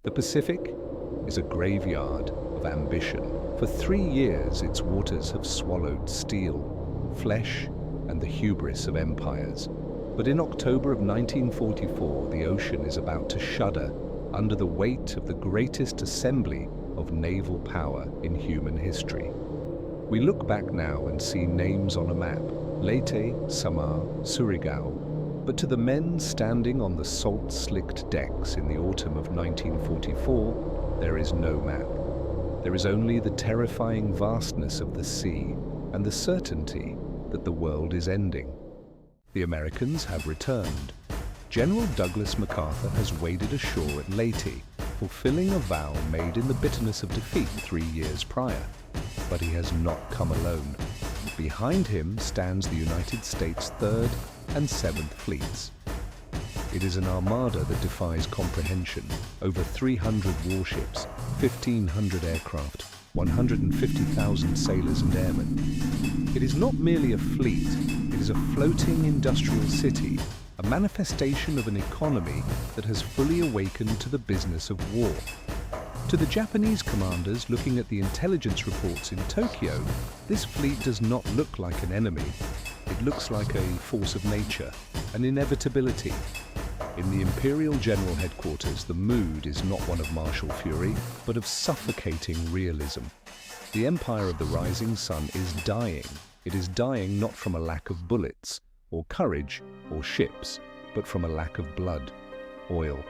The Pacific is a graveyard of ambition. For 3 years, its waters have swallowed steel, flesh, and the hubris of empires. But in October of 1944, the ocean is about to shudder under the weight of the greatest assembly of naval power in human history. We look back now and see names on a map: Leyte, Samar, Surigao. But to the men standing on the salt-slicked decks in the autumn of 1944, there is no map. There is only the terrifying vastness of the sea and the certainty that the world is ending. The Americans have returned. General Douglas MacArthur has waded ashore at Leyte, fulfilling a vow made in the bitterness of defeat 3 years prior. But he has not come alone. Behind him stands the United States 3rd and 7th Fleets. It is an armada that defies comprehension. Over 300 warships, 1,500 aircraft, 150,000 sailors and airmen. It is not merely a fleet, it is a floating industrial city, a manifestation of an economy that has fully awakened to the business of war. To the Japanese commanders looking at the intelligence reports in Tokyo, this fleet does not look like an enemy. It looks like a force of nature, an inevitability. In the Imperial General Headquarters, the mood is not one of martial fury, but of suffocating realism. The empire of the rising sun is dying. It is dying not from a lack of bullets, or courage, or ships, but from a lack of blood, oil.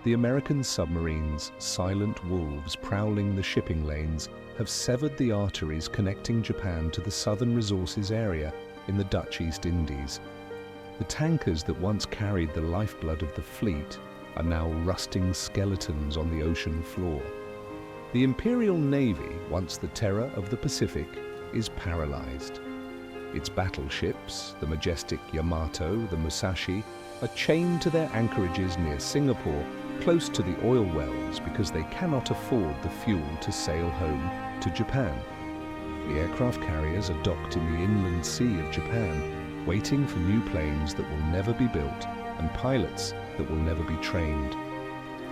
The American submarines, silent wolves prowling the shipping lanes, have severed the arteries connecting Japan to the southern resources area in the Dutch East Indies. The tankers that once carried the lifeblood of the fleet are now rusting skeletons on the ocean floor. The Imperial Navy, once the terror of the Pacific, is paralyzed. Its battleships, the majestic Yamato, the Musashi, are chained to their anchorages near Singapore, close to the oil wells because they cannot afford the fuel to sail home to Japan. The aircraft carriers are docked in the inland sea of Japan, waiting for new planes that will never be built and pilots that will never be trained.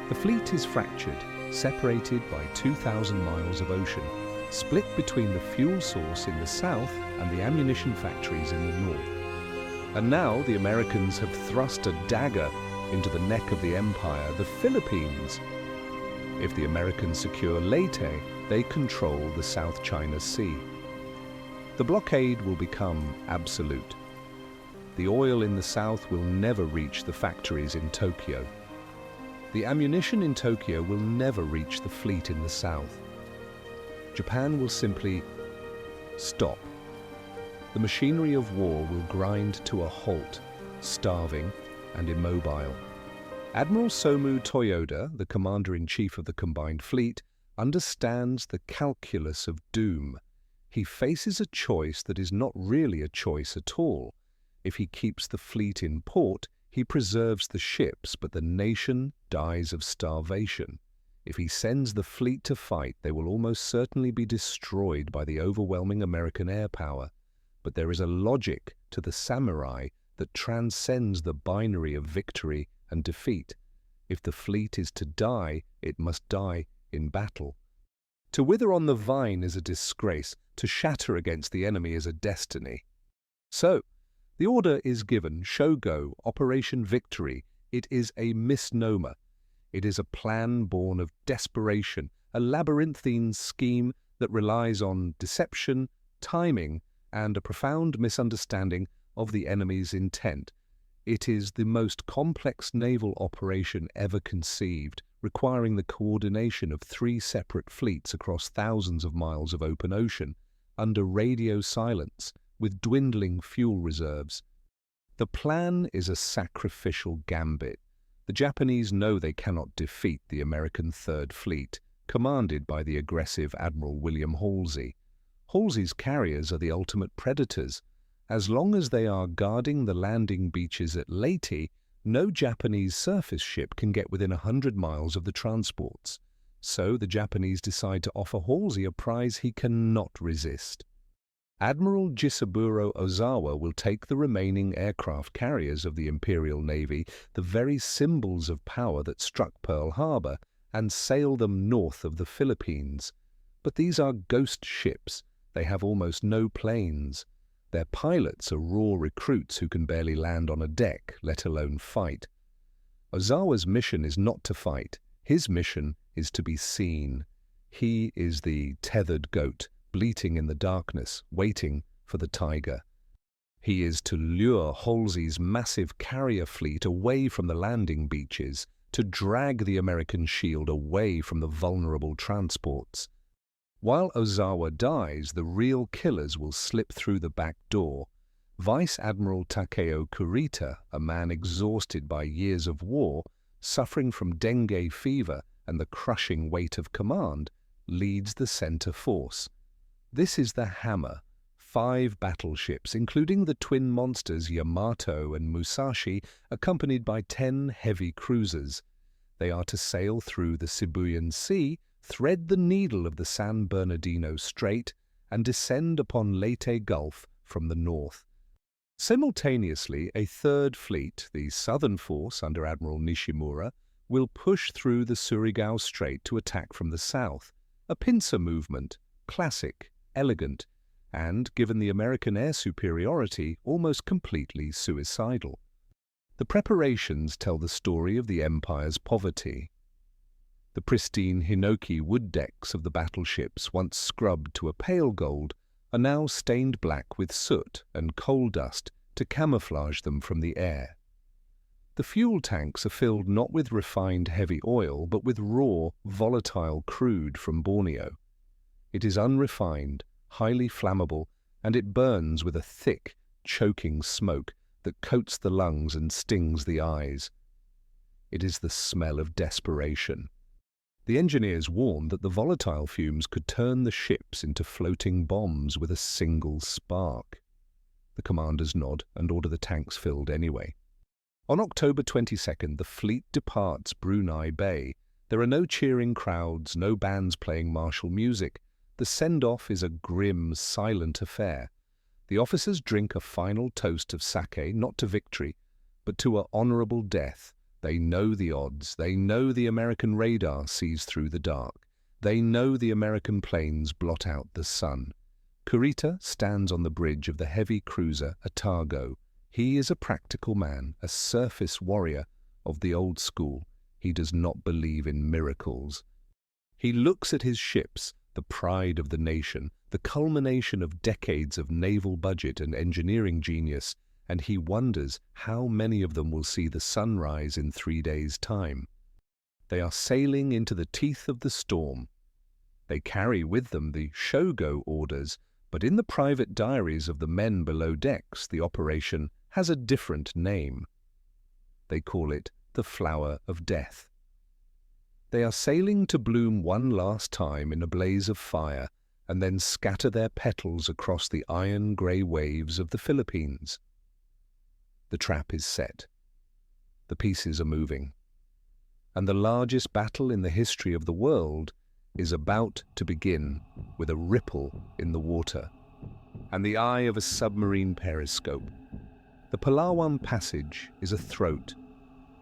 The fleet is fractured, separated by 2,000 miles of ocean, split between the fuel source in the south and the ammunition factories in the north. And now the Americans have thrust a dagger into the neck of the empire, the Philippines. If the Americans secure Leyte, they control the South China Sea. The blockade will become absolute. The oil in the south will never reach the factories in Tokyo. The ammunition in Tokyo will never reach the fleet in the south. Japan will simply stop. The machinery of war will grind to a halt, starving and immobile. Admiral Somu Toyoda, the commander-in-chief of the combined fleet, understands the calculus of doom. He faces a choice that is not really a choice at all. If he keeps the fleet in port, he preserves the ships, but the nation dies of starvation. If he sends the fleet to fight, they will almost certainly be destroyed by the overwhelming American air power. But there is a logic to the samurai that transcends the binary of victory and defeat. If the fleet is to die, it must die in battle. To wither on the vine is a disgrace, to shatter against the enemy is a destiny. So, the order is given: Sho-Go, Operation Victory. It is a misnomer. It is a plan born of desperation, a labyrinthine scheme that relies on deception, timing, and a profound misunderstanding of the enemy's intent. It is the most complex naval operation ever conceived, requiring the coordination of 3 separate fleets across thousands of miles of open ocean, under radio silence, with dwindling fuel reserves. The plan is a sacrificial gambit. The Japanese know they cannot defeat the American Third Fleet, commanded by the aggressive Admiral William Halsey. Halsey's carriers are the ultimate predators. As long as they are guarding the landing beaches at Leyte, no Japanese surface ship can get within 100 miles of the transports. So the Japanese decide to offer Halsey a prize he cannot resist. Admiral Jisaburo Ozawa will take the remaining aircraft carriers of the Imperial Navy, the very symbols of power that struck Pearl Harbor, and sail them north of the Philippines. But these are ghost ships. They have almost no planes. Their pilots are raw recruits who can barely land on a deck, let alone fight. Ozawa's mission is not to fight. His mission is to be seen. He is the tethered goat, bleating in the darkness, waiting for the tiger. He is to lure Halsey's massive carrier fleet away from the landing beaches, to drag the American shield away from the vulnerable transports. While Ozawa dies, the real killers will slip through the back door. Vice Admiral Takeo Kurita, a man exhausted by years of war, suffering from dengue fever and the crushing weight of command, leads the center force. This is the Hammer, 5 battleships, including the twin monsters Yamato and Musashi, accompanied by 10 heavy cruisers. They are to sail through the Sibuyan Sea, thread the needle of the San Bernardino Strait, and descend upon Leyte Gulf from the north. Simultaneously, a third fleet, the Southern Force under Admiral Nishimura, will push through the Surigao Strait to attack from the south, a pincer movement, classic, elegant, and, given the American air superiority, almost completely suicidal. The preparations tell the story of the Empire's poverty. The pristine hinoki wood decks of the battleships, once scrubbed to a pale gold, are now stained black with soot and coal dust to camouflage them from the air. The fuel tanks are filled not with refined heavy oil, but with raw, volatile crude from Borneo. It is unrefined, highly flammable, and it burns with a thick, choking smoke that coats the lungs and stings the eyes. It is the smell of desperation. The engineers warned that the volatile fumes could turn the ships into floating bombs with a single spark. The commanders nod and order the tanks filled anyway. On October 22nd, the fleet departs Brunei Bay. There are no cheering crowds, no bands playing martial music. The send-off is a grim, silent affair. The officers drink a final toast of sake, not to victory, but to an honorable death. They know the odds. They know the American radar sees through the dark. They know the American planes blot out the sun. Kurita stands on the bridge of the heavy cruiser Otago. He is a practical man, a surface warrior of the old school. He does not believe in miracles. He looks at his ships, the pride of the nation, the culmination of decades of naval budget and engineering genius, and he wonders how many of them will see the sunrise in 3 days' time. They are sailing into the teeth of the storm. They carry with them the Sho-Go orders, but in the private diaries of the men below decks, the operation has a different name. They call it the Flower of Death. They are sailing to bloom one last time in a blaze of fire, and then scatter their petals across the iron-grey waves of the Philippines. The trap is set. The pieces are moving. And the largest battle in the history of the world is about to begin with a ripple in the water and the eye of a submarine periscope. The Palawan Passage is a throat,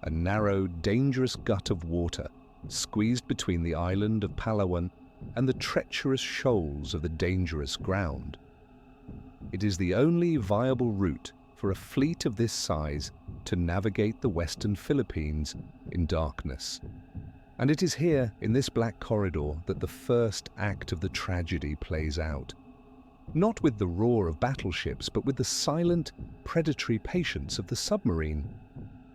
a narrow, dangerous gut of water squeezed between the island of Palawan and the treacherous shoals of the dangerous ground. It is the only viable route for a fleet of this size to navigate the western Philippines in darkness. And it is here, in this black corridor, that the first act of the tragedy plays out. Not with the roar of battleships, but with the silent, predatory patience of the submarine.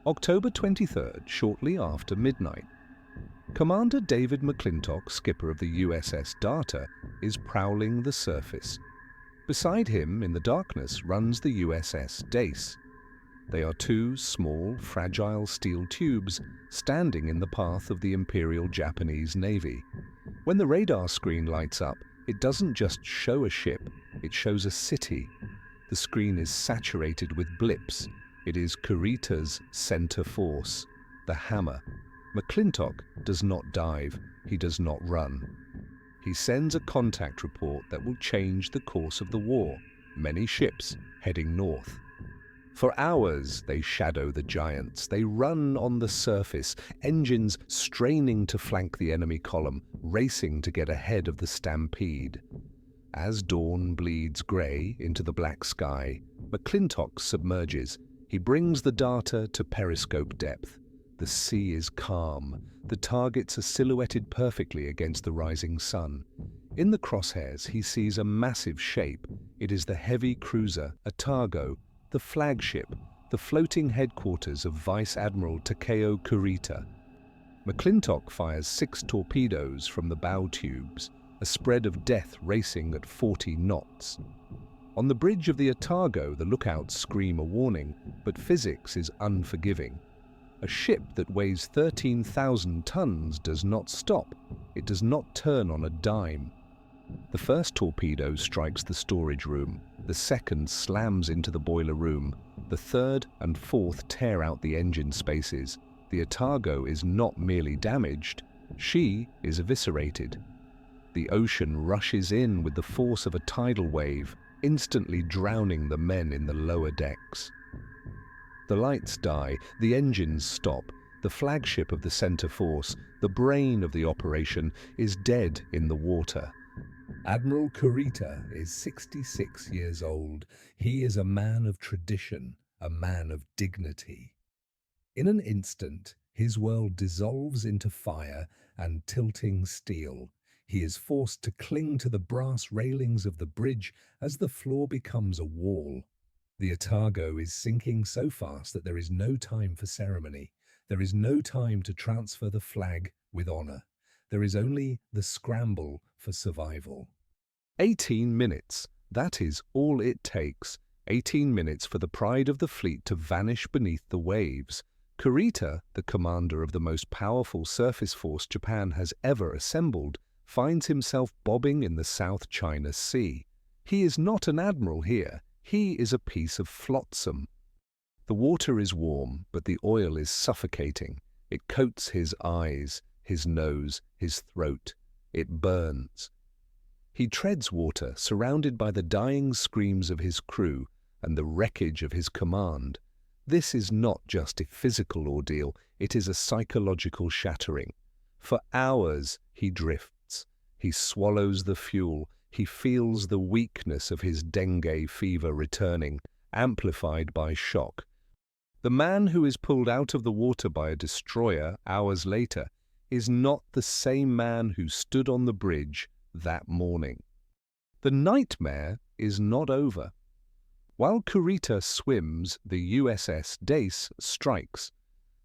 October 23rd, shortly after midnight. Commander David McClintock, skipper of the USS Data, is prowling the surface. Beside him, in the darkness, runs the USS Dace. They are 2 small, fragile steel tubes standing in the path of the Imperial Japanese Navy. When the radar screen lights up, it doesn't just show a ship, it shows a city. The screen is saturated with blips. It is Kurita's center force, the Hammer. McClintock does not dive, he does not run. He sends a contact report that will change the course of the war. Many ships heading north. For hours, they shadow the giants. They run on the surface, engines straining to flank the enemy column, racing to get ahead of the stampede. As dawn bleeds grey into the black sky, McClintock submerges. He brings the data to periscope depth. The sea is calm. The targets are silhouetted perfectly against the rising sun. In the crosshairs, he sees a massive shape. It is the heavy cruiser Otago, the flagship, the floating headquarters of Vice Admiral Takeo Kurita. McClintock fires 6 torpedoes from the bow tubes, a spread of death racing at 40 knots. On the bridge of the Otago, the lookouts scream a warning, but physics is unforgiving. A ship that weighs 13,000 tons does not stop. It does not turn on a dime. The first torpedo strikes the storage room. The second slams into the boiler room. The third and fourth tear out the engine spaces. The Otago is not merely damaged, she is eviscerated. The ocean rushes in with the force of a tidal wave, instantly drowning the men in the lower decks. The lights die, the engines stop. The flagship of the center force, the brain of the operation, is dead in the water. Admiral Kurita is 66 years old. He is a man of tradition, a man of dignity. In an instant, his world dissolves into fire and tilting steel. He is forced to cling to the brass railings of the bridge as the floor becomes a wall. The Otago is sinking so fast that there is no time for ceremony. There is no time to transfer the flag with honor. There is only the scramble for survival. 18 minutes. That is all it takes. 18 minutes for the pride of the fleet to vanish beneath the waves. Kurita, the commander of the most powerful surface force Japan has ever assembled, finds himself bobbing in the South China Sea. He is not an admiral here. He is a piece of flotsam. The water is warm, but the oil is suffocating. It coats his eyes, his nose, his throat. It burns. He treads water, surrounded by the dying screams of his crew and the wreckage of his command. This is not just a physical ordeal, it is a psychological shattering. For hours he drifts. He swallows the fuel. He feels the weakness of his dengue fever returning, amplified by shock. The man who is pulled out of the water by a destroyer hours later is not the same man who stood on the bridge that morning. The nightmare is not over. While Kurita swims, the USS Dace strikes.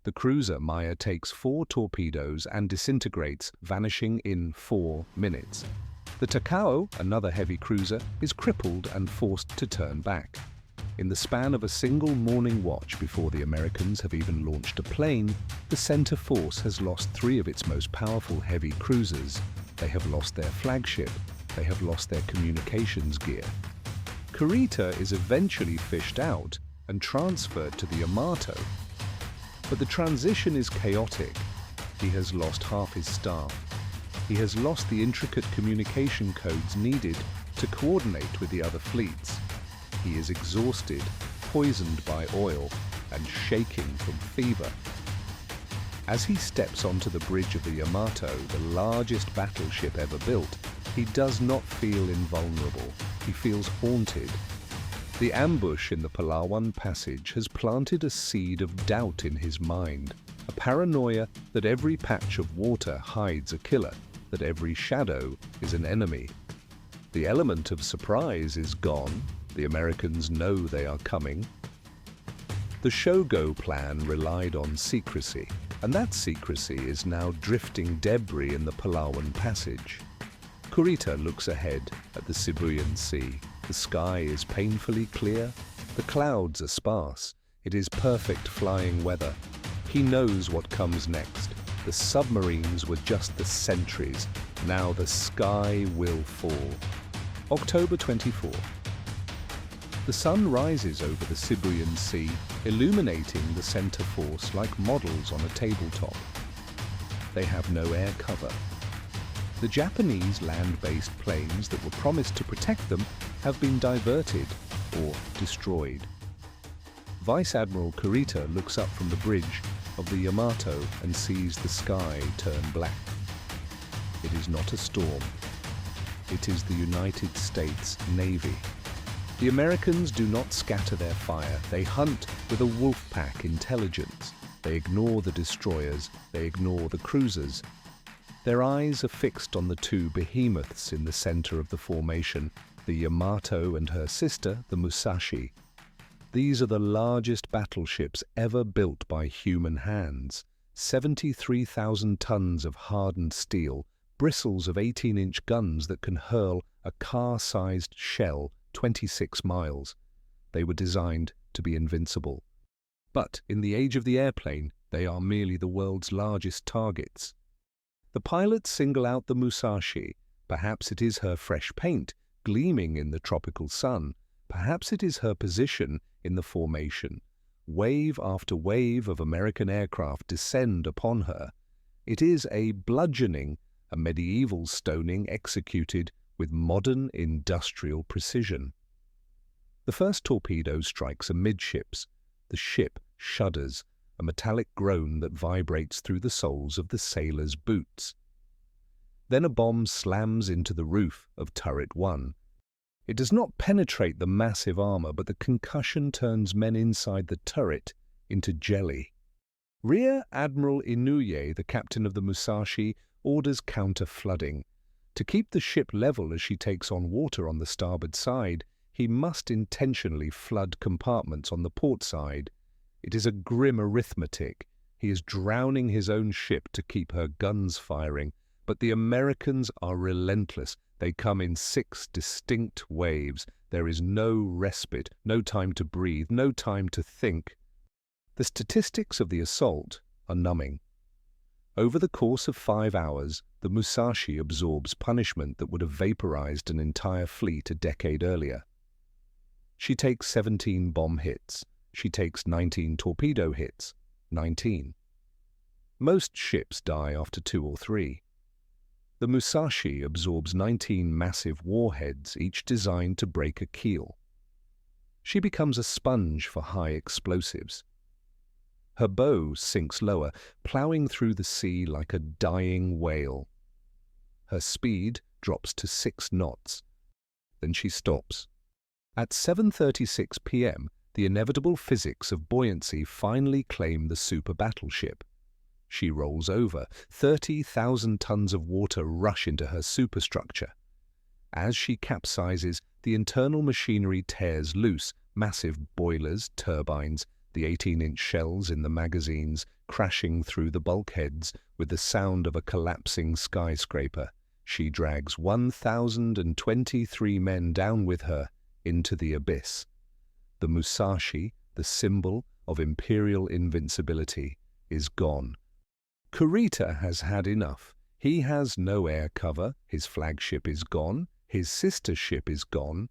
The cruiser Maya takes 4 torpedoes and disintegrates, vanishing in 4 minutes. The Takao, another heavy cruiser, is crippled and forced to turn back. In the span of a single morning watch before the Americans have even launched a plane, the center force has lost 3 of its most powerful heavy cruisers. They have lost their flagship. They have lost their communications gear. Kurita is eventually fished out and transferred to the Yamato. But the transition is chaotic. He has lost half his staff. He has lost the intricate communication codes needed to coordinate with the other fleets. He is exhausted, poisoned by oil, and shaking from fever. As he steps onto the bridge of the Yamato, the largest battleship ever built, he does not feel invulnerable. He feels haunted. The ambush in the Palawan Passage has planted a seed of doubt in his mind, a paranoia that every patch of water hides a killer, that every shadow is an enemy. The element of surprise is gone. The Americans know they are coming. The Sho-Go plan relied on secrecy, and that secrecy is now drifting debris in the Palawan Passage. Kurita looks ahead at the Sibuyan Sea. The sky is painfully clear. The clouds are sparse. It is perfect flying weather. He knows what comes next. The submarines were just the sentries. Now the sky will fall. October 24. The sun rises over the Sibuyan Sea, illuminating the center force like models on a tabletop. They have no air cover. The Japanese land-based planes that were promised to protect them have been diverted or destroyed. Vice Admiral Kurita looks up from the bridge of the Yamato and sees the sky turn black. It is not a storm. It is the United States Navy. The Americans do not scatter their fire. They hunt with a wolf-pack intelligence. They ignore the destroyers. They ignore the cruisers. Their eyes are fixed on the two behemoths in the center of the formation, the Yamato and her sister, the Musashi. These are the largest battleships ever built by human hands. 73,000 tons of hardened steel, bristles of 18-inch guns that can hurl a car-sized shell 26 miles. They were designed to be invincible. But in the age of the airplane, they are merely the world's largest targets. The pilots single out the Musashi. Perhaps it is her fresh paint, gleaming in the tropical sun. Perhaps it is her position in the formation. Wave after wave of American aircraft descend upon her. It is a bludgeoning, a medieval stoning executed with modern industrial precision. The first torpedo strikes amidships. The ship shudders, a metallic groan that vibrates through the soles of the sailors' boots. Then a bomb slams into the roof of Turret 1. It does not penetrate the massive armor, but the concussion turns men inside the turret into jelly. Rear Admiral Inouye, the captain of the Musashi, orders counter-flooding. To keep the ship level as she takes on water on the starboard side, he must intentionally flood compartments on the port side. It is a grim arithmetic. He is drowning his own ship to keep her guns firing. But the Americans are relentless. They come in 6 distinct waves. There is no respite, no time to breathe, no time to think. The statistics of the assault are numbing. Over the course of 5 hours, the Musashi absorbs punishment that would have vaporized an entire fleet a decade earlier. She takes 17 bomb hits. She takes 19 torpedo hits. 19. Most ships die after 2 or 3. The Musashi absorbs 19 massive warheads, each designed to break a keel. She becomes a sponge for high explosives. Her bow sinks lower, plowing through the sea like a dying whale. Her speed drops to 6 knots. Then she stops. At 7:36 p.m., the inevitable physics of buoyancy finally claim the super-battleship. She rolls over. 30,000 tons of water rush into her superstructure. As she capsizes, the internal machinery tears loose. Massive boilers, turbines, the 18-inch shells in the magazines crashing through the bulkheads with the sound of a collapsing skyscraper. She drags 1,023 men down with her into the abyss. The Musashi, the symbol of imperial invincibility, is gone. Kurita has had enough. He has no air cover. His flagship is gone. His sister ship is gone.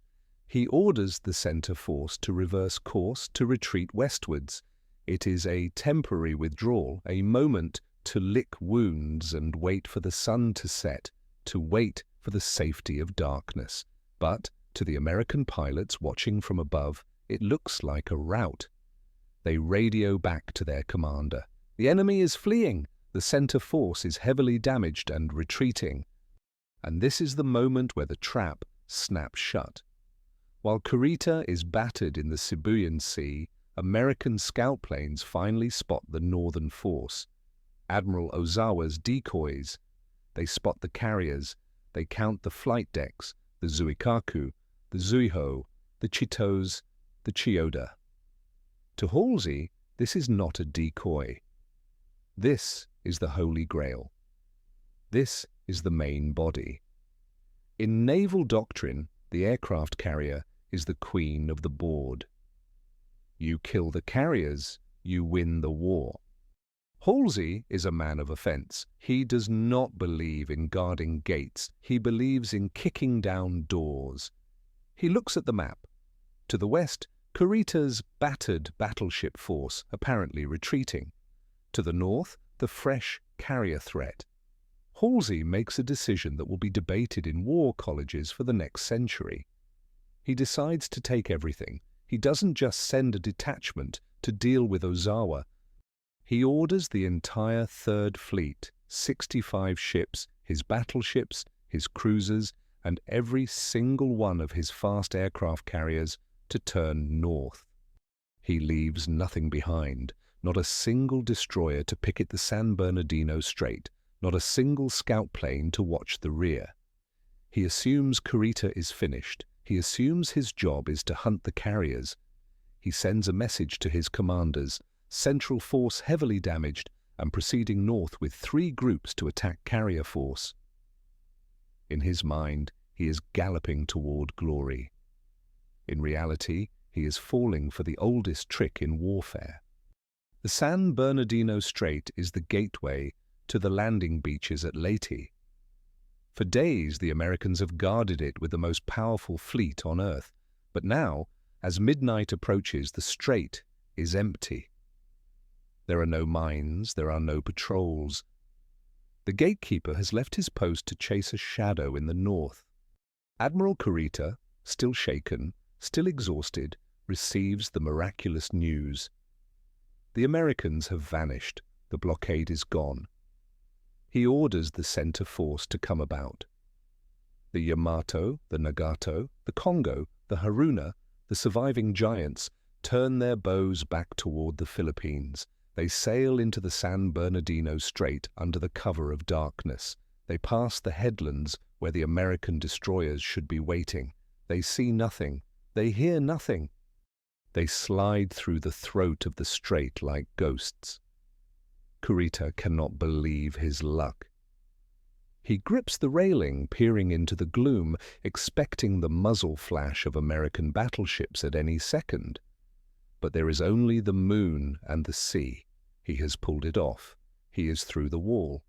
He orders the center force to reverse course, to retreat westwards. It is a temporary withdrawal, a moment to lick wounds and wait for the sun to set, to wait for the safety of darkness. But to the American pilots watching from above, it looks like a rout. They radio back to their commander. The enemy is fleeing. The center force is heavily damaged and retreating. And this is the moment where the trap snaps shut. While Kurita is battered in the Sibuyan Sea, American scout planes finally spot the northern force. Admiral Ozawa's decoys. They spot the carriers. They count the flight decks, the Zuikaku, the Zuiho, the Chitos, the Chiyoda. To Halsey, this is not a decoy. This is the Holy Grail. This is the main body. In naval doctrine, the aircraft carrier is the queen of the board. You kill the carriers, you win the war. Halsey is a man of offense. He does not believe in guarding gates. He believes in kicking down doors. He looks at the map. To the west, Kurita's battered battleship force apparently retreating. To the north, the fresh carrier threat. Halsey makes a decision that will be debated in war colleges for the next century. He decides to take everything. he doesn't just send a detachment to deal with Ozawa. He orders the entire Third Fleet, 65 ships, his battleships, his cruisers, and every single one of his fast aircraft carriers to turn north. He leaves nothing behind, not a single destroyer to picket the San Bernardino Strait, not a single scout plane to watch the rear. He assumes Kurita is finished. He assumes his job is to hunt the carriers. He sends a message to his commanders, Central Force heavily damaged, and proceeding north with 3 groups to attack carrier force. In his mind, he is galloping toward glory. In reality, he is falling for the oldest trick in warfare. The San Bernardino Strait is the gateway to the landing beaches at Leyte. For days, the Americans have guarded it with the most powerful fleet on Earth, but now, as midnight approaches, the strait is empty. There are no mines, there are no patrols. The gatekeeper has left his post to chase a shadow in the north. Admiral Kurita, still shaken, still exhausted, receives the miraculous news. The Americans have vanished. The blockade is gone. He orders the center force to come about. The Yamato, the Nagato, the Congo, the Haruna, the surviving giants turn their bows back toward the Philippines. They sail into the San Bernardino Strait under the cover of darkness. They pass the headlands where the American destroyers should be waiting. They see nothing. They hear nothing. They slide through the throat of the strait like ghosts. Kurita cannot believe his luck. He grips the railing, peering into the gloom, expecting the muzzle flash of American battleships at any second. But there is only the moon and the sea. He has pulled it off. He is through the wall.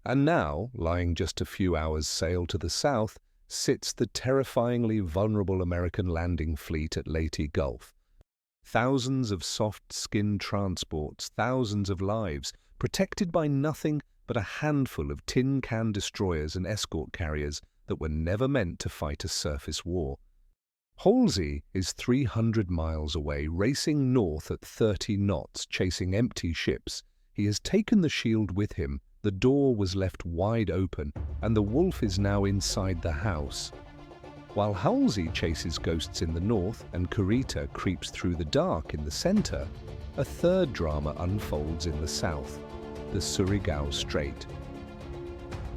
And now, lying just a few hours' sail to the south, sits the terrifyingly vulnerable American landing fleet at Leyte Gulf. Thousands of soft-skinned transports, thousands of lives, protected by nothing but a handful of tin-can destroyers and escort carriers that were never meant to fight a surface war. Halsey is 300 miles away, racing north at 30 knots, chasing empty ships. He has taken the shield with him, the door was left wide open, and the wolf is now inside the house. While Halsey chases ghosts in the north and Kurita creeps through the dark in the center, a third drama unfolds in the south, the Surigao Strait.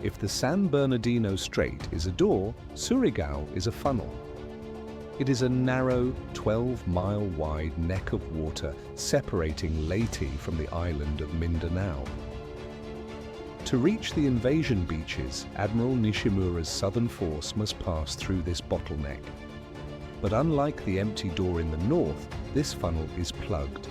If the San Bernardino Strait is a door, Surigao is a funnel. It is a narrow, 12-mile-wide neck of water separating Leyte from the island of Mindanao. To reach the invasion beaches, Admiral Nishimura's southern force must pass through this bottleneck. But unlike the empty door in the north, this funnel is plugged.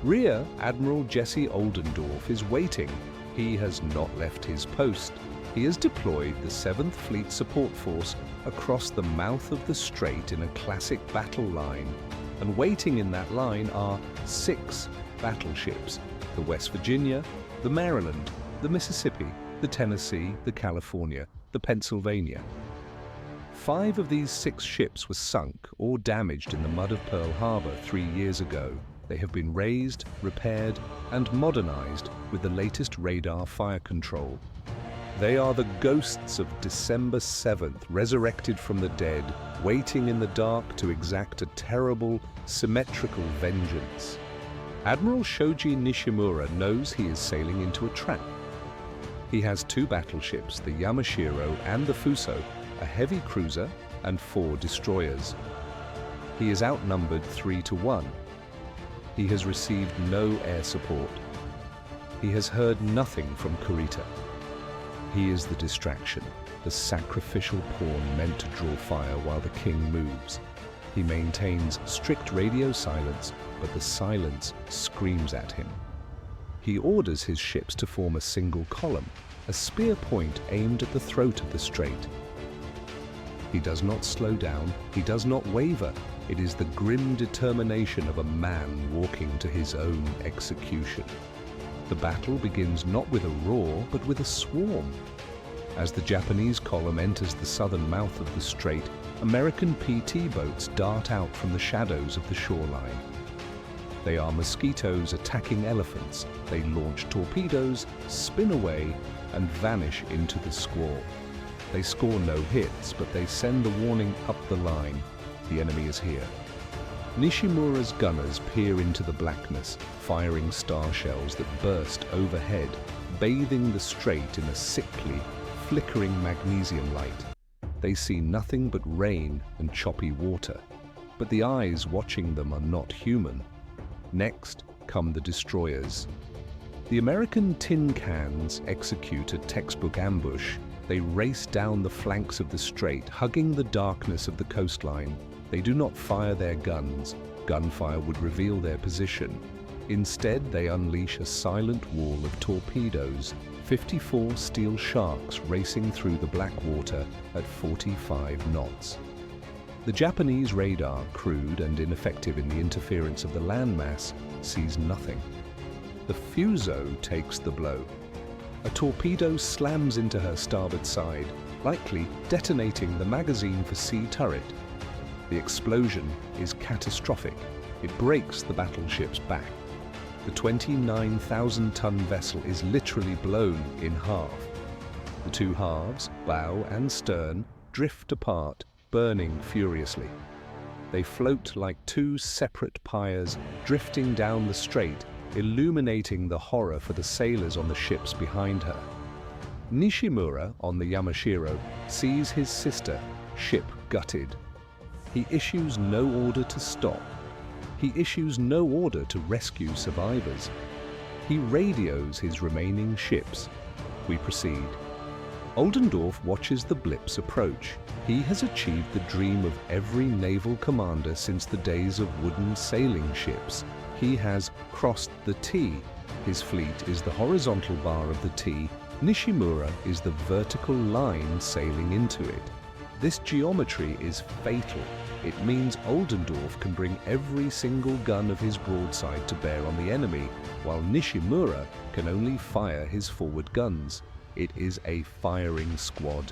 Rear Admiral Jesse Oldendorf is waiting. He has not left his post. He has deployed the 7th Fleet Support Force across the mouth of the strait in a classic battle line, and waiting in that line are 6 battleships: the West Virginia, the Maryland, the Mississippi, the Tennessee, the California, the Pennsylvania. 5 of these 6 ships were sunk or damaged in the mud of Pearl Harbor 3 years ago. They have been raised, repaired, and modernized with the latest radar fire control. They are the ghosts of December 7th, resurrected from the dead, waiting in the dark to exact a terrible, symmetrical vengeance. Admiral Shoji Nishimura knows he is sailing into a trap. He has 2 battleships, the Yamashiro and the Fuso, a heavy cruiser, and 4 destroyers. He is outnumbered 3-1. He has received no air support. He has heard nothing from Kurita. He is the distraction, the sacrificial pawn meant to draw fire while the king moves. He maintains strict radio silence, but the silence screams at him. He orders his ships to form a single column, a spear point aimed at the throat of the strait. He does not slow down, he does not waver. It is the grim determination of a man walking to his own execution. The battle begins not with a roar, but with a swarm. As the Japanese column enters the southern mouth of the strait, American PT boats dart out from the shadows of the shoreline. They are mosquitoes attacking elephants. They launch torpedoes, spin away, and vanish into the squall. They score no hits, but they send the warning up the line. The enemy is here. Nishimura's gunners peer into the blackness, firing star shells that burst overhead, bathing the strait in a sickly, flickering magnesium light. They see nothing but rain and choppy water, but the eyes watching them are not human. Next come the destroyers. The American tin cans execute a textbook ambush. They race down the flanks of the strait, hugging the darkness of the coastline. They do not fire their guns. Gunfire would reveal their position. Instead, they unleash a silent wall of torpedoes, 54 steel sharks racing through the black water at 45 knots. The Japanese radar, crude and ineffective in the interference of the landmass, sees nothing. The Fuso takes the blow. A torpedo slams into her starboard side, likely detonating the magazine for sea turret. The explosion is catastrophic. It breaks the battleship's back. The 29,000-ton vessel is literally blown in half. The two halves, bow and stern, drift apart, burning furiously. They float like two separate pyres drifting down the strait, illuminating the horror for the sailors on the ships behind her. Nishimura, on the Yamashiro, sees his sister, ship gutted. He issues no order to stop. He issues no order to rescue survivors. He radios his remaining ships. We proceed. Oldendorf watches the blips approach. He has achieved the dream of every naval commander since the days of wooden sailing ships. He has crossed the T. His fleet is the horizontal bar of the T. Nishimura is the vertical line sailing into it. This geometry is fatal. It means Oldendorf can bring every single gun of his broadside to bear on the enemy, while Nishimura can only fire his forward guns. It is a firing squad.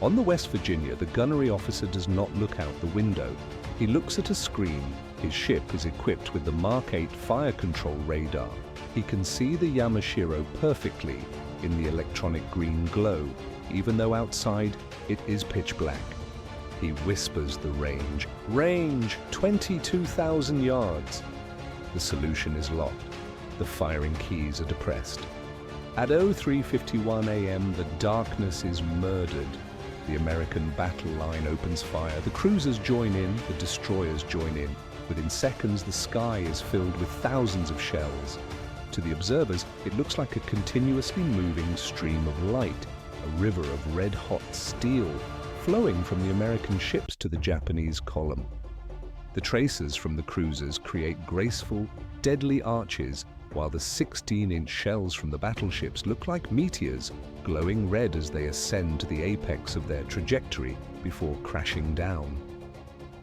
On the West Virginia, the gunnery officer does not look out the window. He looks at a screen. His ship is equipped with the Mark 8 fire control radar. He can see the Yamashiro perfectly in the electronic green glow, even though outside it is pitch black. He whispers the range. Range, 22,000 yards. The solution is locked. The firing keys are depressed. At 03:51 a.m., the darkness is murdered. The American battle line opens fire. The cruisers join in, the destroyers join in. Within seconds, the sky is filled with thousands of shells. To the observers, it looks like a continuously moving stream of light, a river of red-hot steel, flowing from the American ships to the Japanese column. The tracers from the cruisers create graceful, deadly arches, while the 16-inch shells from the battleships look like meteors, glowing red as they ascend to the apex of their trajectory before crashing down.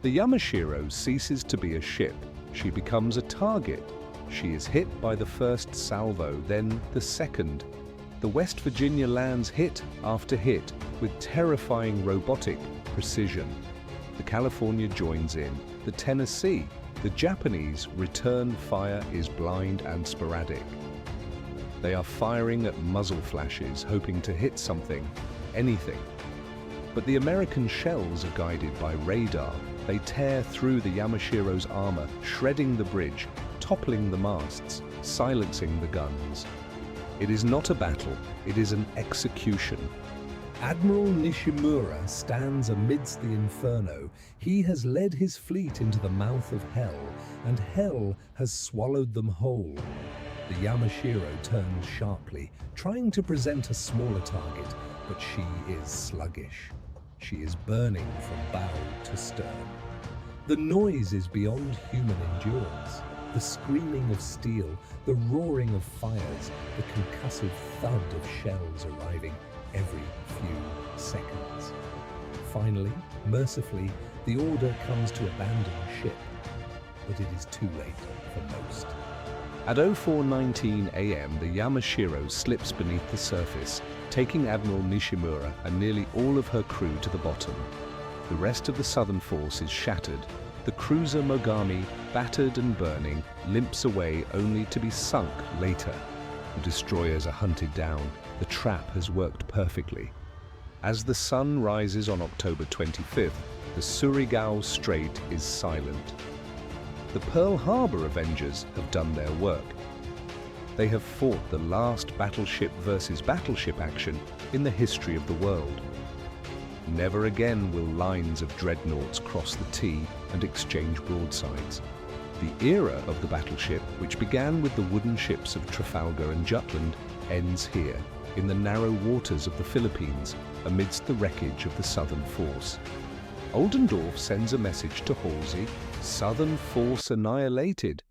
The Yamashiro ceases to be a ship. She becomes a target. She is hit by the first salvo, then the second. The West Virginia lands hit after hit with terrifying robotic precision. The California joins in. The Tennessee. The Japanese return fire is blind and sporadic. They are firing at muzzle flashes, hoping to hit something, anything. But the American shells are guided by radar. They tear through the Yamashiro's armor, shredding the bridge, toppling the masts, silencing the guns. It is not a battle, it is an execution. Admiral Nishimura stands amidst the inferno. He has led his fleet into the mouth of hell, and hell has swallowed them whole. The Yamashiro turns sharply, trying to present a smaller target, but she is sluggish. She is burning from bow to stern. The noise is beyond human endurance. The screaming of steel, the roaring of fires, the concussive thud of shells arriving every few seconds. Finally, mercifully, the order comes to abandon ship, but it is too late for most. At 04:19 a.m., the Yamashiro slips beneath the surface, taking Admiral Nishimura and nearly all of her crew to the bottom. The rest of the southern force is shattered. The cruiser Mogami, battered and burning, limps away only to be sunk later. The destroyers are hunted down. The trap has worked perfectly. As the sun rises on October 25th, the Surigao Strait is silent. The Pearl Harbor Avengers have done their work. They have fought the last battleship-versus-battleship action in the history of the world. Never again will lines of dreadnoughts cross the T and exchange broadsides. The era of the battleship, which began with the wooden ships of Trafalgar and Jutland, ends here, in the narrow waters of the Philippines, amidst the wreckage of the Southern force. Oldendorf sends a message to Halsey, Southern force annihilated.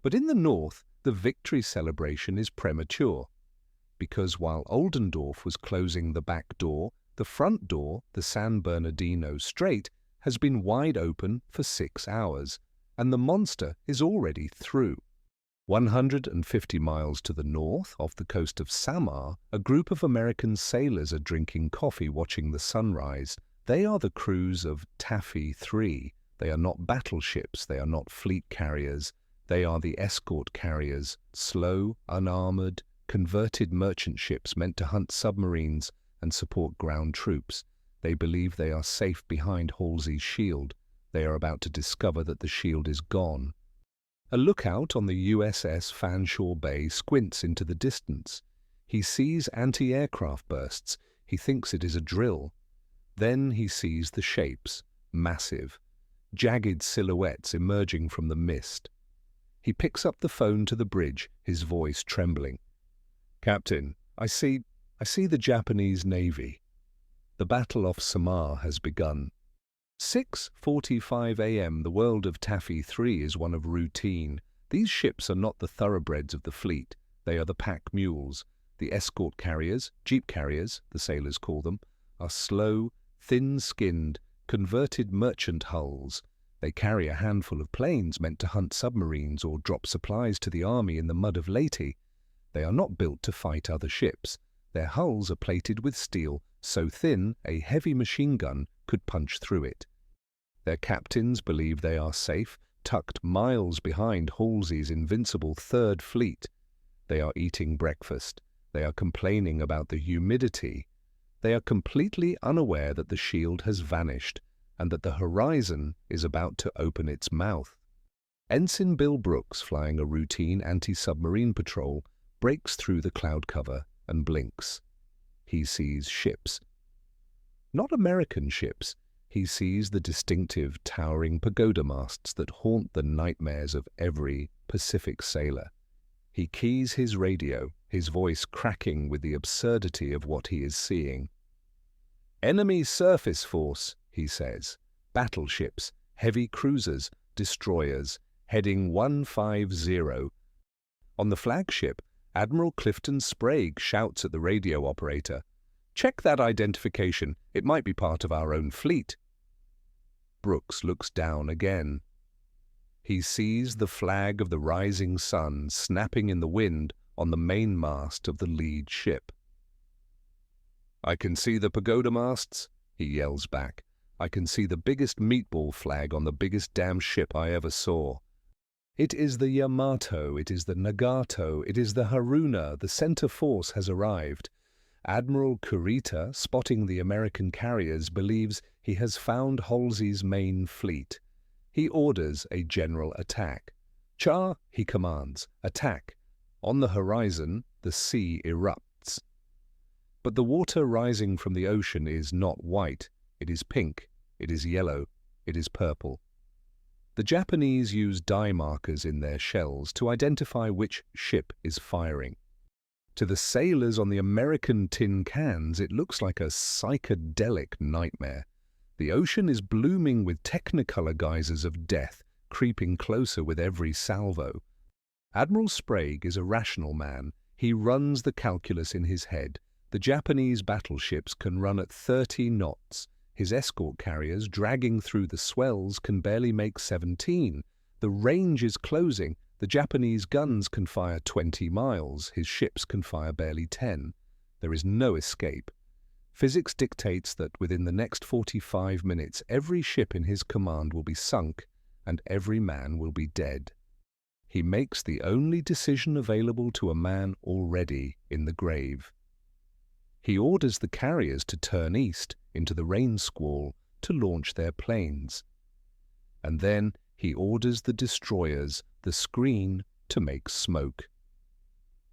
But in the north, the victory celebration is premature, because while Oldendorf was closing the back door, the front door, the San Bernardino Strait, has been wide open for 6 hours, and the monster is already through. 150 miles to the north, off the coast of Samar, a group of American sailors are drinking coffee watching the sunrise. They are the crews of Taffy 3. They are not battleships, they are not fleet carriers. They are the escort carriers, slow, unarmored, converted merchant ships meant to hunt submarines and support ground troops. They believe they are safe behind Halsey's shield. They are about to discover that the shield is gone. A lookout on the USS Fanshawe Bay squints into the distance. He sees anti-aircraft bursts. He thinks it is a drill. Then he sees the shapes, massive, jagged silhouettes emerging from the mist. He picks up the phone to the bridge, his voice trembling. "Captain, I see the Japanese Navy. The Battle of Samar has begun." 6:45 a.m. The world of Taffy 3 is one of routine. These ships are not the thoroughbreds of the fleet. They are the pack mules. The escort carriers, jeep carriers, the sailors call them, are slow, thin-skinned, converted merchant hulls. They carry a handful of planes meant to hunt submarines or drop supplies to the army in the mud of Leyte. They are not built to fight other ships. Their hulls are plated with steel so thin a heavy machine gun could punch through it. Their captains believe they are safe, tucked miles behind Halsey's invincible Third Fleet. They are eating breakfast. They are complaining about the humidity. They are completely unaware that the shield has vanished and that the horizon is about to open its mouth. Ensign Bill Brooks, flying a routine anti-submarine patrol, breaks through the cloud cover and blinks. He sees ships. Not American ships. He sees the distinctive towering pagoda masts that haunt the nightmares of every Pacific sailor. He keys his radio, his voice cracking with the absurdity of what he is seeing. "Enemy surface force," he says. "Battleships, heavy cruisers, destroyers, heading 150. On the flagship, Admiral Clifton Sprague shouts at the radio operator, "Check that identification. It might be part of our own fleet." Brooks looks down again. He sees the flag of the rising sun snapping in the wind on the mainmast of the lead ship. "I can see the pagoda masts," he yells back. "I can see the biggest meatball flag on the biggest damn ship I ever saw. It is the Yamato, it is the Nagato, it is the Haruna. The center force has arrived." Admiral Kurita, spotting the American carriers, believes he has found Halsey's main fleet. He orders a general attack. "Cha," he commands, "attack." On the horizon, the sea erupts. But the water rising from the ocean is not white. It is pink, it is yellow, it is purple. The Japanese use dye markers in their shells to identify which ship is firing. To the sailors on the American tin cans, it looks like a psychedelic nightmare. The ocean is blooming with technicolor geysers of death, creeping closer with every salvo. Admiral Sprague is a rational man. He runs the calculus in his head. The Japanese battleships can run at 30 knots. His escort carriers, dragging through the swells, can barely make 17. The range is closing. The Japanese guns can fire 20 miles. His ships can fire barely 10. There is no escape. Physics dictates that within the next 45 minutes, every ship in his command will be sunk and every man will be dead. He makes the only decision available to a man already in the grave. He orders the carriers to turn east into the rain squall to launch their planes. And then he orders the destroyers, the screen, to make smoke,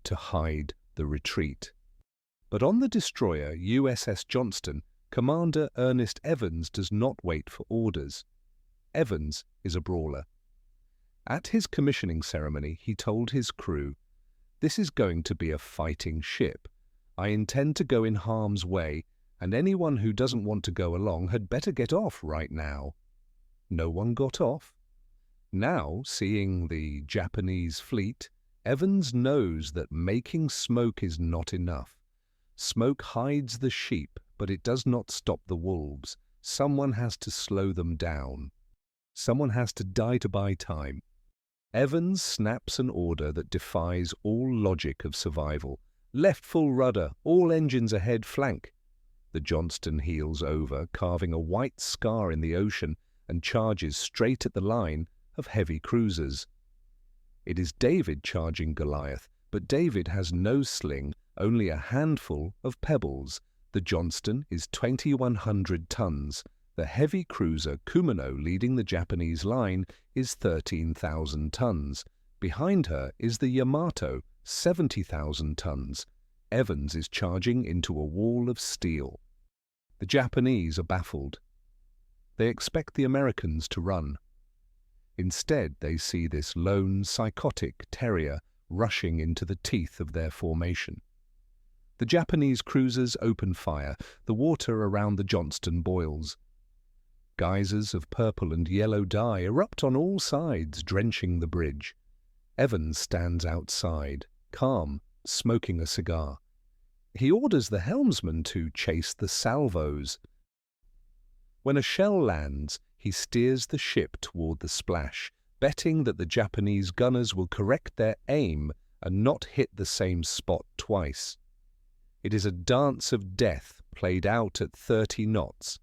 to hide the retreat. But on the destroyer USS Johnston, Commander Ernest Evans does not wait for orders. Evans is a brawler. At his commissioning ceremony, he told his crew, "This is going to be a fighting ship. I intend to go in harm's way, and anyone who doesn't want to go along had better get off right now." No one got off. Now, seeing the Japanese fleet, Evans knows that making smoke is not enough. Smoke hides the sheep, but it does not stop the wolves. Someone has to slow them down. Someone has to die to buy time. Evans snaps an order that defies all logic of survival. "Left full rudder, all engines ahead, flank." The Johnston heels over, carving a white scar in the ocean, and charges straight at the line of heavy cruisers. It is David charging Goliath, but David has no sling, only a handful of pebbles. The Johnston is 2,100 tons. The heavy cruiser Kumano, leading the Japanese line, is 13,000 tons. Behind her is the Yamato, 70,000 tons. Evans is charging into a wall of steel. The Japanese are baffled. They expect the Americans to run. Instead, they see this lone, psychotic terrier rushing into the teeth of their formation. The Japanese cruisers open fire. The water around the Johnston boils. Geysers of purple and yellow dye erupt on all sides, drenching the bridge. Evans stands outside, calm, smoking a cigar. He orders the helmsman to chase the salvos. When a shell lands, he steers the ship toward the splash, betting that the Japanese gunners will correct their aim and not hit the same spot twice. It is a dance of death played out at 30 knots.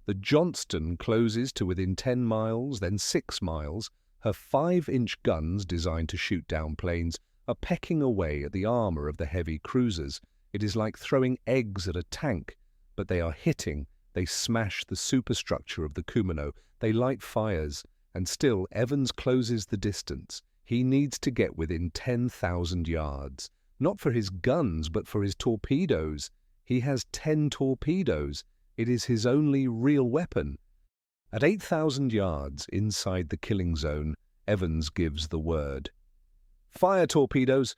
The Johnston closes to within 10 miles, then 6 miles. Her 5-inch guns, designed to shoot down planes, are pecking away at the armor of the heavy cruisers. It is like throwing eggs at a tank, but they are hitting. They smash the superstructure of the Kumano. They light fires, and still Evans closes the distance. He needs to get within 10,000 yards, not for his guns, but for his torpedoes. He has 10 torpedoes. It is his only real weapon. At 8,000 yards inside the killing zone, Evans gives the word. "Fire torpedoes!"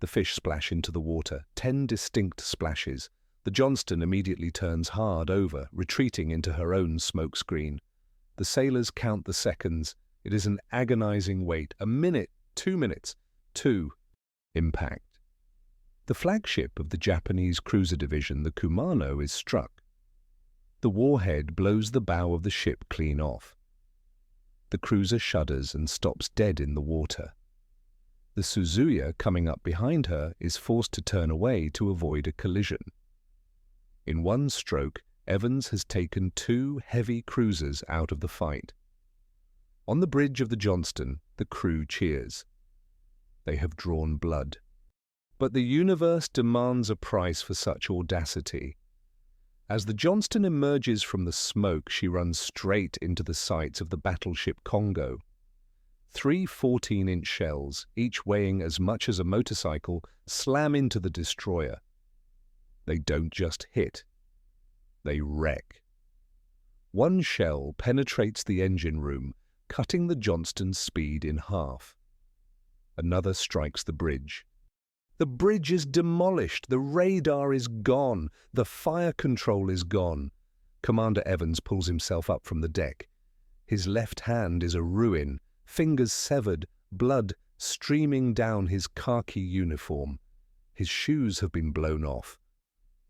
The fish splash into the water, 10 distinct splashes. The Johnston immediately turns hard over, retreating into her own smokescreen. The sailors count the seconds. It is an agonizing wait. A minute, 2 minutes, 2. Impact. The flagship of the Japanese cruiser division, the Kumano, is struck. The warhead blows the bow of the ship clean off. The cruiser shudders and stops dead in the water. The Suzuya, coming up behind her, is forced to turn away to avoid a collision. In one stroke, Evans has taken 2 heavy cruisers out of the fight. On the bridge of the Johnston, the crew cheers. They have drawn blood. But the universe demands a price for such audacity. As the Johnston emerges from the smoke, she runs straight into the sights of the battleship Kongo. 3 14-inch shells, each weighing as much as a motorcycle, slam into the destroyer. They don't just hit. They wreck. One shell penetrates the engine room, cutting the Johnston's speed in half. Another strikes the bridge. The bridge is demolished, the radar is gone, the fire control is gone. Commander Evans pulls himself up from the deck. His left hand is a ruin, fingers severed, blood streaming down his khaki uniform. His shoes have been blown off,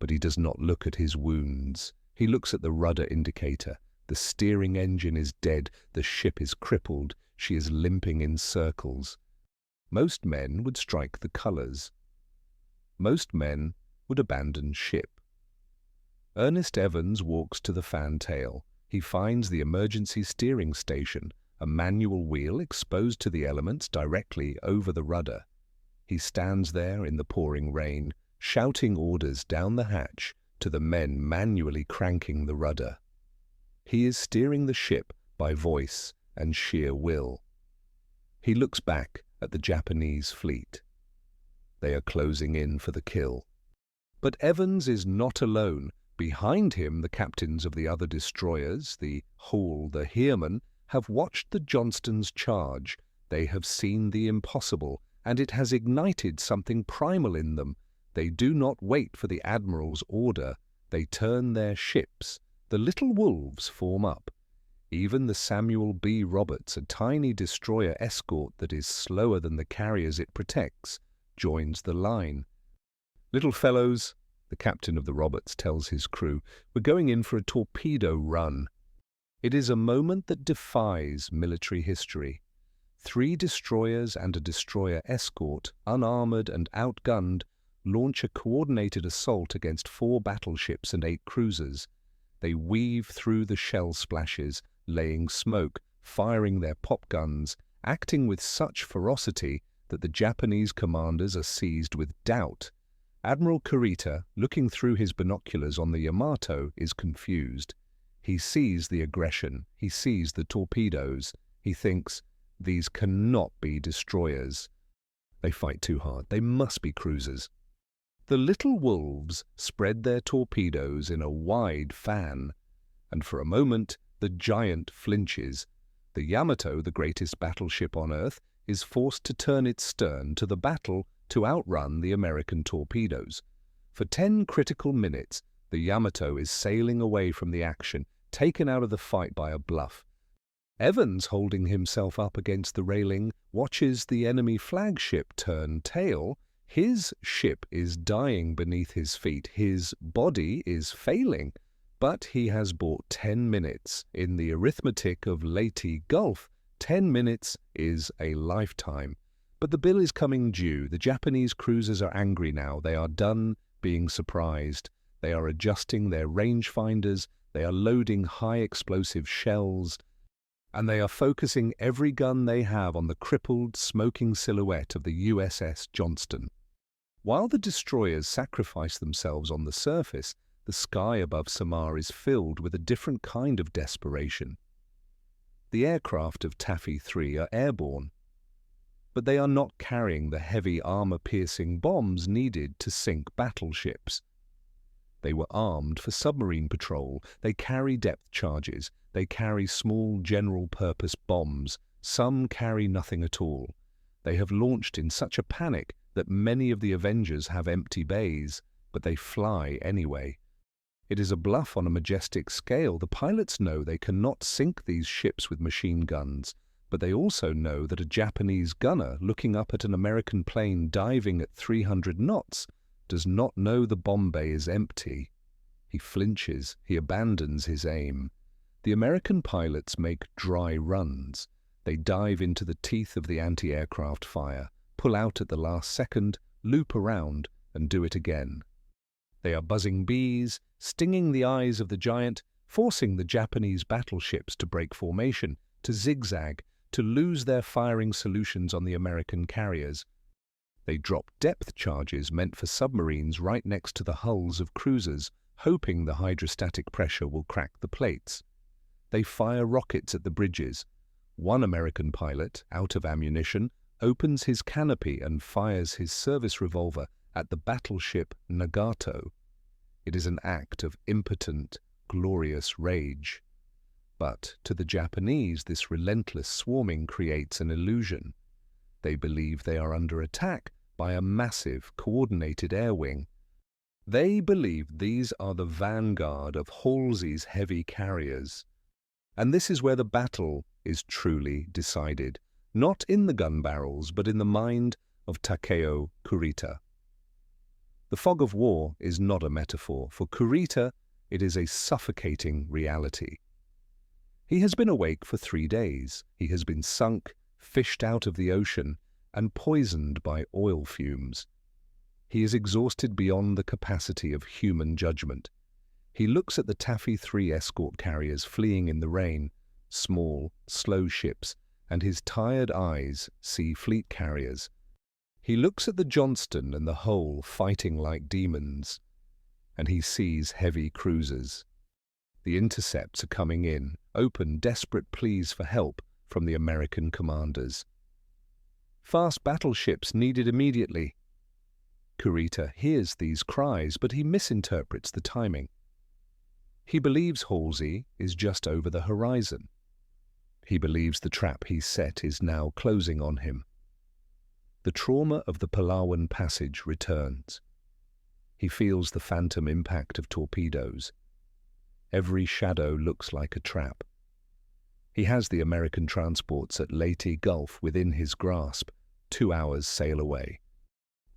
but he does not look at his wounds. He looks at the rudder indicator. The steering engine is dead, the ship is crippled, she is limping in circles. Most men would strike the colors. Most men would abandon ship. Ernest Evans walks to the fantail. He finds the emergency steering station, a manual wheel exposed to the elements directly over the rudder. He stands there in the pouring rain, shouting orders down the hatch to the men manually cranking the rudder. He is steering the ship by voice and sheer will. He looks back at the Japanese fleet. They are closing in for the kill. But Evans is not alone. Behind him, the captains of the other destroyers, the Hull, the Heermann, have watched the Johnstons charge. They have seen the impossible, and it has ignited something primal in them. They do not wait for the Admiral's order. They turn their ships. The little wolves form up. Even the Samuel B. Roberts, a tiny destroyer escort that is slower than the carriers it protects, joins the line. "Little fellows," the captain of the Roberts tells his crew, "we're going in for a torpedo run." It is a moment that defies military history. 3 destroyers and a destroyer escort, unarmored and outgunned, launch a coordinated assault against 4 battleships and 8 cruisers. They weave through the shell splashes, laying smoke, firing their pop guns, acting with such ferocity that the Japanese commanders are seized with doubt. Admiral Kurita, looking through his binoculars on the Yamato, is confused. He sees the aggression, he sees the torpedoes. He thinks, these cannot be destroyers. They fight too hard, they must be cruisers. The little wolves spread their torpedoes in a wide fan, and for a moment the giant flinches. The Yamato, the greatest battleship on Earth, is forced to turn its stern to the battle to outrun the American torpedoes. For 10 critical minutes, the Yamato is sailing away from the action, taken out of the fight by a bluff. Evans, holding himself up against the railing, watches the enemy flagship turn tail. His ship is dying beneath his feet. His body is failing. But he has bought 10 minutes. In the arithmetic of Leyte Gulf, 10 minutes is a lifetime. But the bill is coming due. The Japanese cruisers are angry now. They are done being surprised. They are adjusting their rangefinders. They are loading high-explosive shells. And they are focusing every gun they have on the crippled, smoking silhouette of the USS Johnston. While the destroyers sacrifice themselves on the surface, the sky above Samar is filled with a different kind of desperation. The aircraft of Taffy 3 are airborne, but they are not carrying the heavy armor-piercing bombs needed to sink battleships. They were armed for submarine patrol. They carry depth charges. They carry small general-purpose bombs. Some carry nothing at all. They have launched in such a panic that many of the Avengers have empty bays, but they fly anyway. It is a bluff on a majestic scale. The pilots know they cannot sink these ships with machine guns, but they also know that a Japanese gunner looking up at an American plane diving at 300 knots does not know the bomb bay is empty. He flinches. He abandons his aim. The American pilots make dry runs. They dive into the teeth of the anti-aircraft fire, pull out at the last second, loop around, and do it again. They are buzzing bees, stinging the eyes of the giant, forcing the Japanese battleships to break formation, to zigzag, to lose their firing solutions on the American carriers. They drop depth charges meant for submarines right next to the hulls of cruisers, hoping the hydrostatic pressure will crack the plates. They fire rockets at the bridges. One American pilot, out of ammunition, opens his canopy and fires his service revolver at the battleship Nagato. It is an act of impotent, glorious rage. But to the Japanese, this relentless swarming creates an illusion. They believe they are under attack by a massive, coordinated air wing. They believe these are the vanguard of Halsey's heavy carriers. And this is where the battle is truly decided, not in the gun barrels, but in the mind of Takeo Kurita. The fog of war is not a metaphor. For Kurita, it is a suffocating reality. He has been awake for 3 days. He has been sunk, fished out of the ocean, and poisoned by oil fumes. He is exhausted beyond the capacity of human judgment. He looks at the Taffy 3 escort carriers fleeing in the rain, small, slow ships, and his tired eyes see fleet carriers. He looks at the Johnston and the Hull fighting like demons, and he sees heavy cruisers. The intercepts are coming in, open, desperate pleas for help from the American commanders. Fast battleships needed immediately. Kurita hears these cries, but he misinterprets the timing. He believes Halsey is just over the horizon. He believes the trap he set is now closing on him. The trauma of the Palawan passage returns. He feels the phantom impact of torpedoes. Every shadow looks like a trap. He has the American transports at Leyte Gulf within his grasp, 2 hours sail away.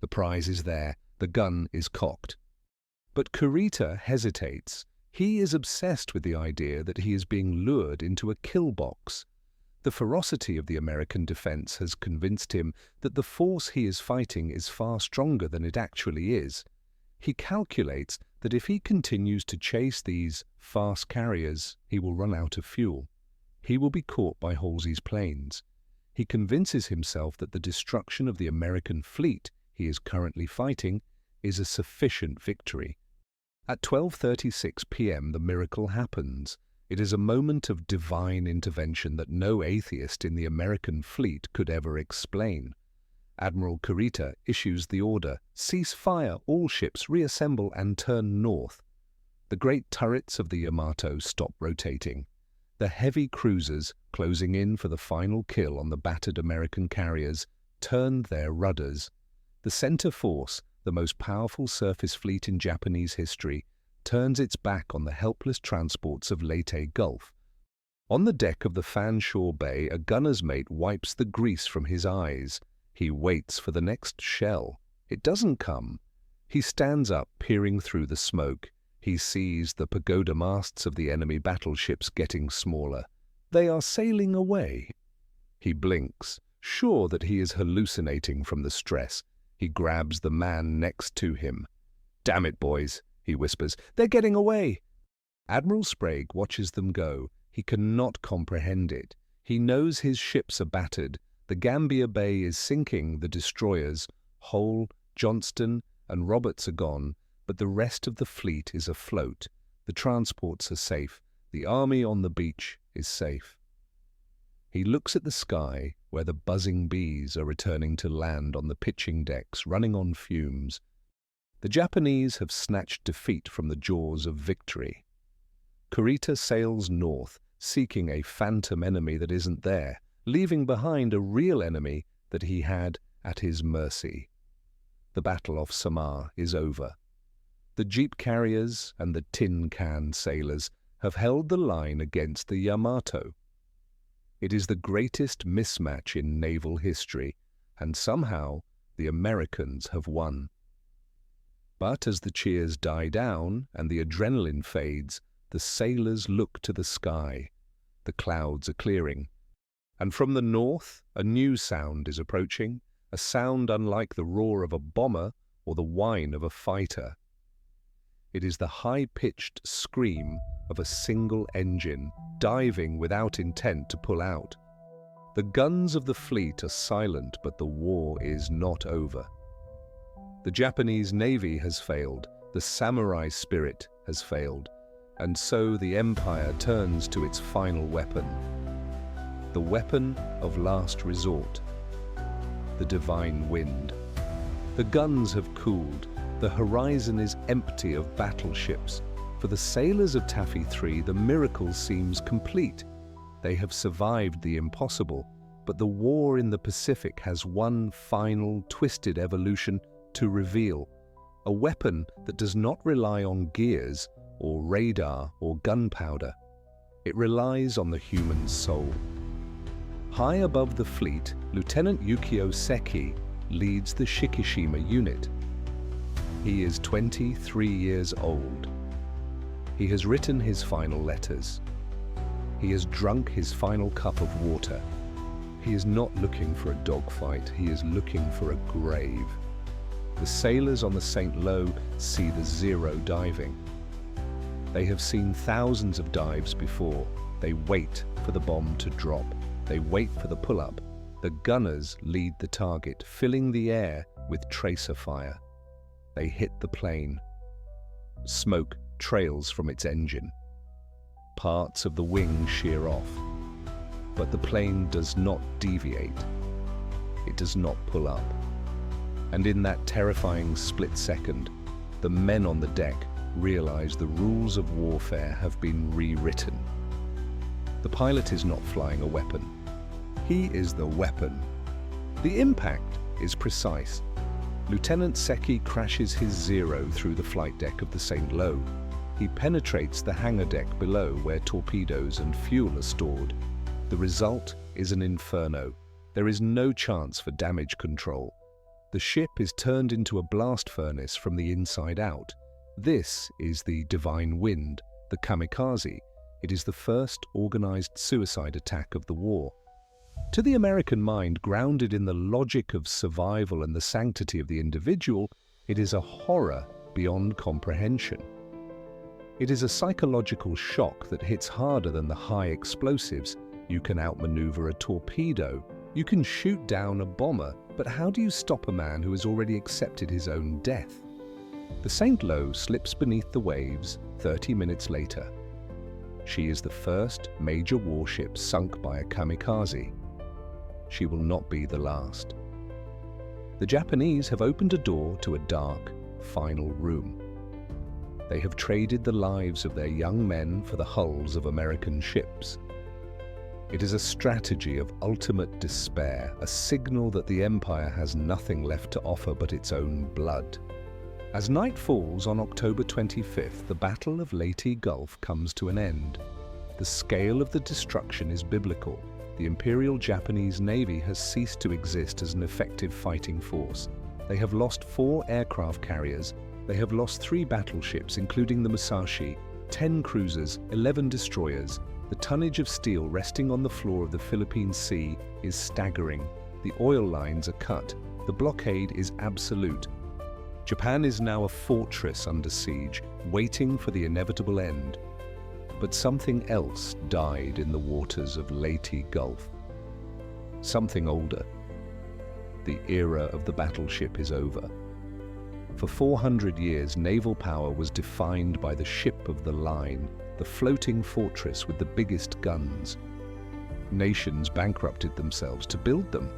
The prize is there, the gun is cocked. But Kurita hesitates. He is obsessed with the idea that he is being lured into a kill box. The ferocity of the American defense has convinced him that the force he is fighting is far stronger than it actually is. He calculates that if he continues to chase these fast carriers, he will run out of fuel. He will be caught by Halsey's planes. He convinces himself that the destruction of the American fleet he is currently fighting is a sufficient victory. At 12:36 p.m. the miracle happens. It is a moment of divine intervention that no atheist in the American fleet could ever explain. Admiral Kurita issues the order, cease fire, all ships reassemble and turn north. The great turrets of the Yamato stop rotating. The heavy cruisers, closing in for the final kill on the battered American carriers, turned their rudders. The center force, the most powerful surface fleet in Japanese history, turns its back on the helpless transports of Leyte Gulf. On the deck of the Fanshawe Bay, a gunner's mate wipes the grease from his eyes. He waits for the next shell. It doesn't come. He stands up, peering through the smoke. He sees the pagoda masts of the enemy battleships getting smaller. They are sailing away. He blinks, sure that he is hallucinating from the stress. He grabs the man next to him. "Damn it, boys," he whispers. "They're getting away." Admiral Sprague watches them go. He cannot comprehend it. He knows his ships are battered. The Gambier Bay is sinking, the destroyers, Hull, Johnston, and Roberts are gone, but the rest of the fleet is afloat. The transports are safe. The army on the beach is safe. He looks at the sky, where the buzzing bees are returning to land on the pitching decks, running on fumes. The Japanese have snatched defeat from the jaws of victory. Kurita sails north, seeking a phantom enemy that isn't there, leaving behind a real enemy that he had at his mercy. The Battle of Samar is over. The jeep carriers and the tin can sailors have held the line against the Yamato. It is the greatest mismatch in naval history, and somehow the Americans have won. But as the cheers die down and the adrenaline fades, the sailors look to the sky. The clouds are clearing. And from the north, a new sound is approaching, a sound unlike the roar of a bomber or the whine of a fighter. It is the high-pitched scream of a single engine, diving without intent to pull out. The guns of the fleet are silent, but the war is not over. The Japanese Navy has failed, the samurai spirit has failed, and so the empire turns to its final weapon. The weapon of last resort, the divine wind. The guns have cooled. The horizon is empty of battleships. For the sailors of Taffy 3, the miracle seems complete. They have survived the impossible, but the war in the Pacific has one final, twisted evolution to reveal. A weapon that does not rely on gears or radar or gunpowder. It relies on the human soul. High above the fleet, Lieutenant Yukio Seki leads the Shikishima unit. He is 23 years old. He has written his final letters. He has drunk his final cup of water. He is not looking for a dogfight, he is looking for a grave. The sailors on the St. Lo see the Zero diving. They have seen thousands of dives before. They wait for the bomb to drop. They wait for the pull-up. The gunners lead the target, filling the air with tracer fire. They hit the plane. Smoke trails from its engine. Parts of the wing shear off. But the plane does not deviate. It does not pull up. And in that terrifying split second, the men on the deck realize the rules of warfare have been rewritten. The pilot is not flying a weapon. He is the weapon. The impact is precise. Lieutenant Seki crashes his Zero through the flight deck of the St. Lo. He penetrates the hangar deck below where torpedoes and fuel are stored. The result is an inferno. There is no chance for damage control. The ship is turned into a blast furnace from the inside out. This is the Divine Wind, the Kamikaze. It is the first organized suicide attack of the war. To the American mind, grounded in the logic of survival and the sanctity of the individual, it is a horror beyond comprehension. It is a psychological shock that hits harder than the high explosives. You can outmaneuver a torpedo, you can shoot down a bomber, but how do you stop a man who has already accepted his own death? The St. Lo slips beneath the waves 30 minutes later. She is the first major warship sunk by a kamikaze. She will not be the last. The Japanese have opened a door to a dark, final room. They have traded the lives of their young men for the hulls of American ships. It is a strategy of ultimate despair, a signal that the Empire has nothing left to offer but its own blood. As night falls on October 25th, the Battle of Leyte Gulf comes to an end. The scale of the destruction is biblical. The Imperial Japanese Navy has ceased to exist as an effective fighting force. They have lost 4 aircraft carriers. They have lost 3 battleships, including the Musashi, 10 cruisers, 11 destroyers. The tonnage of steel resting on the floor of the Philippine Sea is staggering. The oil lines are cut. The blockade is absolute. Japan is now a fortress under siege, waiting for the inevitable end. But something else died in the waters of Leyte Gulf. Something older. The era of the battleship is over. For 400 years, naval power was defined by the ship of the line, the floating fortress with the biggest guns. Nations bankrupted themselves to build them.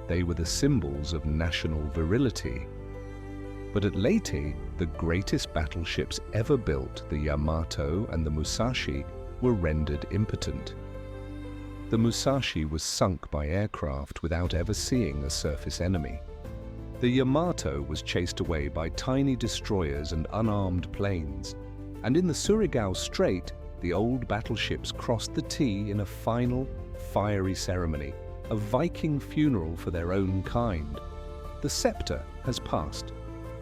They were the symbols of national virility. But at Leyte, the greatest battleships ever built, the Yamato and the Musashi, were rendered impotent. The Musashi was sunk by aircraft without ever seeing a surface enemy. The Yamato was chased away by tiny destroyers and unarmed planes. And in the Surigao Strait, the old battleships crossed the T in a final, fiery ceremony, a Viking funeral for their own kind. The scepter has passed.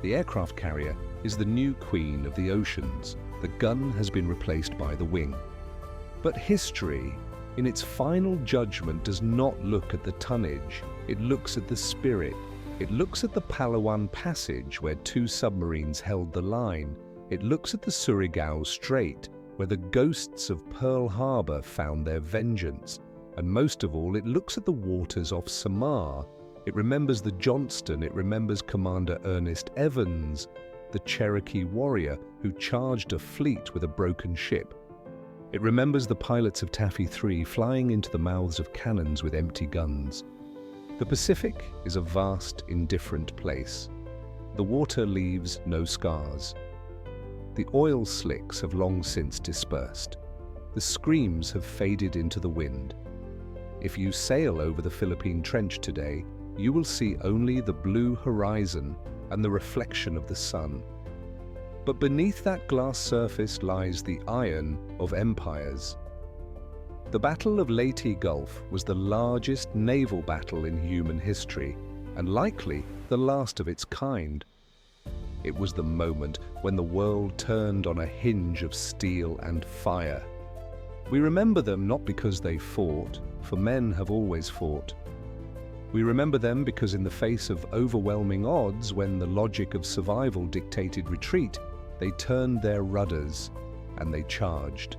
The aircraft carrier is the new queen of the oceans. The gun has been replaced by the wing. But history, in its final judgment, does not look at the tonnage. It looks at the spirit. It looks at the Palawan Passage, where 2 submarines held the line. It looks at the Surigao Strait, where the ghosts of Pearl Harbor found their vengeance. And most of all, it looks at the waters off Samar. It remembers the Johnston, it remembers Commander Ernest Evans, the Cherokee warrior who charged a fleet with a broken ship. It remembers the pilots of Taffy 3 flying into the mouths of cannons with empty guns. The Pacific is a vast, indifferent place. The water leaves no scars. The oil slicks have long since dispersed. The screams have faded into the wind. If you sail over the Philippine Trench today, you will see only the blue horizon and the reflection of the sun. But beneath that glass surface lies the iron of empires. The Battle of Leyte Gulf was the largest naval battle in human history, and likely the last of its kind. It was the moment when the world turned on a hinge of steel and fire. We remember them not because they fought, for men have always fought. We remember them because in the face of overwhelming odds, when the logic of survival dictated retreat, they turned their rudders. and they charged.